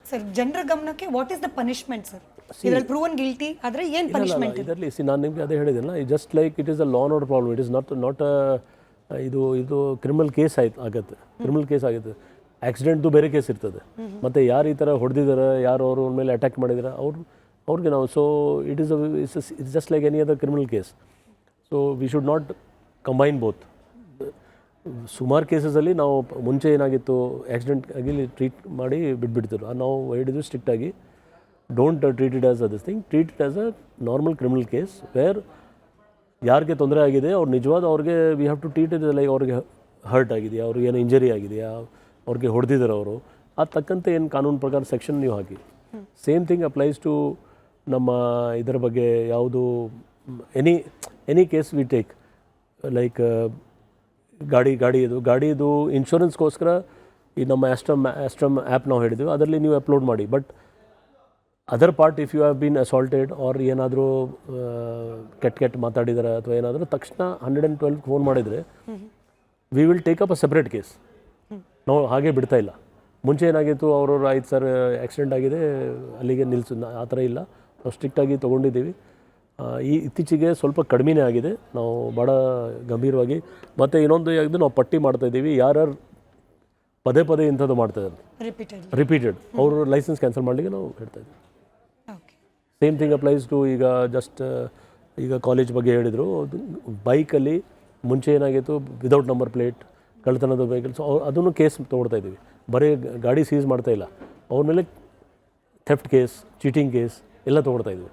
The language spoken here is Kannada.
ಸರ್ ಜನರ ಗಮನಕ್ಕೆ what is the punishment sir ಇದರಲ್ಲಿ ಪ್ರೂವನ್ ಗಿಲ್ಟಿ ಆದರೆ ಏನು ಪನಿಷ್ಮೆಂಟ್ ಇದರಲ್ಲಿ ನಾನು ನಿಮಗೆ ಅದೇ ಹೇಳಿದೆನಲ್ಲ just like it is a law order problem. It is not ಇದು ಕ್ರಿಮಿನಲ್ ಕೇಸ್ ಆಗುತ್ತೆ. ಕ್ರಿಮಿನಲ್ ಕೇಸ್ ಆಗುತ್ತೆ. ಆಕ್ಸಿಡೆಂಟ್ದು ಬೇರೆ ಕೇಸ್ ಇರ್ತದೆ. ಮತ್ತು ಯಾರು ಈ ಥರ ಹೊಡೆದಿದ್ದಾರೆ, ಯಾರು ಅವ್ರ ಮೇಲೆ ಅಟ್ಯಾಕ್ ಮಾಡಿದ್ದಾರೆ ಅವ್ರಿಗೆ ನಾವು so it's just like any other criminal case. So we should not combine both. ಸುಮಾರು ಕೇಸಸಲ್ಲಿ ನಾವು ಮುಂಚೆ ಏನಾಗಿತ್ತು ಆಕ್ಸಿಡೆಂಟ್ ಆಗಿ ಟ್ರೀಟ್ ಮಾಡಿ ಬಿಟ್ಬಿಡ್ತಿದ್ರು. ನಾವು ಹೇಳಿದ್ವಿ ಸ್ಟ್ರಿಕ್ಟಾಗಿ don't treat it as this thing, treat it as a normal criminal case where ಯಾರಿಗೆ ತೊಂದರೆ ಆಗಿದೆ ಅವ್ರು ನಿಜವಾದ ಅವ್ರಿಗೆ we have to treat it like ಅವ್ರಿಗೆ ಹರ್ಟ್ ಆಗಿದೆಯಾ, ಅವ್ರಿಗೆ ಏನು ಇಂಜರಿ ಆಗಿದೆಯಾ, ಅವ್ರಿಗೆ ಹೊಡೆದಿದ್ದಾರೆ ಅವರು, ಅದು ತಕ್ಕಂತೆ ಏನು ಕಾನೂನು ಪ್ರಕಾರ ಸೆಕ್ಷನ್ ನೀವು ಹಾಕಿ. ಸೇಮ್ ಥಿಂಗ್ ಅಪ್ಲೈಸ್ ಟು ನಮ್ಮ ಇದರ ಬಗ್ಗೆ ಯಾವುದು any case we take like ಗಾಡಿದು ಇನ್ಶೂರೆನ್ಸ್ಗೋಸ್ಕರ ಈ ನಮ್ಮ ಆಸ್ಟ್ರಮ್ ಆ್ಯಪ್ ನಾವು ಹೇಳಿದ್ವಿ, ಅದರಲ್ಲಿ ನೀವು ಅಪ್ಲೋಡ್ ಮಾಡಿ. But other part if you have been assaulted or ಏನಾದರೂ ಕೆಟ್ಟ ಮಾತಾಡಿದಾರೆ ಅಥವಾ ಏನಾದರೂ ತಕ್ಷಣ 112 ಫೋನ್ ಮಾಡಿದರೆ we will take up a separate case. ನಾವು ಹಾಗೆ ಬಿಡ್ತಾ ಇಲ್ಲ. ಮುಂಚೆ ಏನಾಗಿತ್ತು ಅವರು ಆಯ್ತು ಸರ್ ಆಕ್ಸಿಡೆಂಟ್ ಆಗಿದೆ ಅಲ್ಲಿಗೆ ನಿಲ್ಲಿಸು, ಆ ಥರ ಇಲ್ಲ. ನಾವು ಸ್ಟ್ರಿಕ್ಟಾಗಿ ತೊಗೊಂಡಿದ್ದೀವಿ. ಇತ್ತೀಚೆಗೆ ಸ್ವಲ್ಪ ಕಡಿಮೆನೇ ಆಗಿದೆ. ನಾವು ಭಾಳ ಗಂಭೀರವಾಗಿ ಮತ್ತು ಇನ್ನೊಂದು ಯಾವುದು ನಾವು ಪಟ್ಟಿ ಮಾಡ್ತಾಯಿದ್ದೀವಿ, ಯಾರ್ಯಾರು ಪದೇ ಇಂಥದ್ದು ಮಾಡ್ತಾಯಿದ್ದಾರೆ ರಿಪೀಟೆಡ್ ಅವರು ಲೈಸೆನ್ಸ್ ಕ್ಯಾನ್ಸಲ್ ಮಾಡಲಿಕ್ಕೆ ನಾವು ಹೇಳ್ತಾಯಿದ್ದೀವಿ. ಸೇಮ್ ಥಿಂಗ್ ಅಪ್ಲೈಸ್ ಟು ಈಗ ಕಾಲೇಜ್ ಬಗ್ಗೆ ಹೇಳಿದರು. ಬೈಕಲ್ಲಿ ಮುಂಚೆ ಏನಾಗಿತ್ತು ವಿದೌಟ್ ನಂಬರ್ ಪ್ಲೇಟ್ ಕಳ್ತನದ ವೆಹಿಕಲ್ಸ್ ಅದನ್ನು ಕೇಸ್ ತೊಗೊಳ್ತಾ ಇದ್ದೀವಿ. ಬರೀ ಗಾಡಿ ಸೀಸ್ ಮಾಡ್ತಾ ಇಲ್ಲ, ಅವ್ರ ಮೇಲೆ ಥೆಫ್ಟ್ ಕೇಸ್, ಚೀಟಿಂಗ್ ಕೇಸ್ ಎಲ್ಲ ತೊಗೊಳ್ತಾ ಇದ್ದೀವಿ.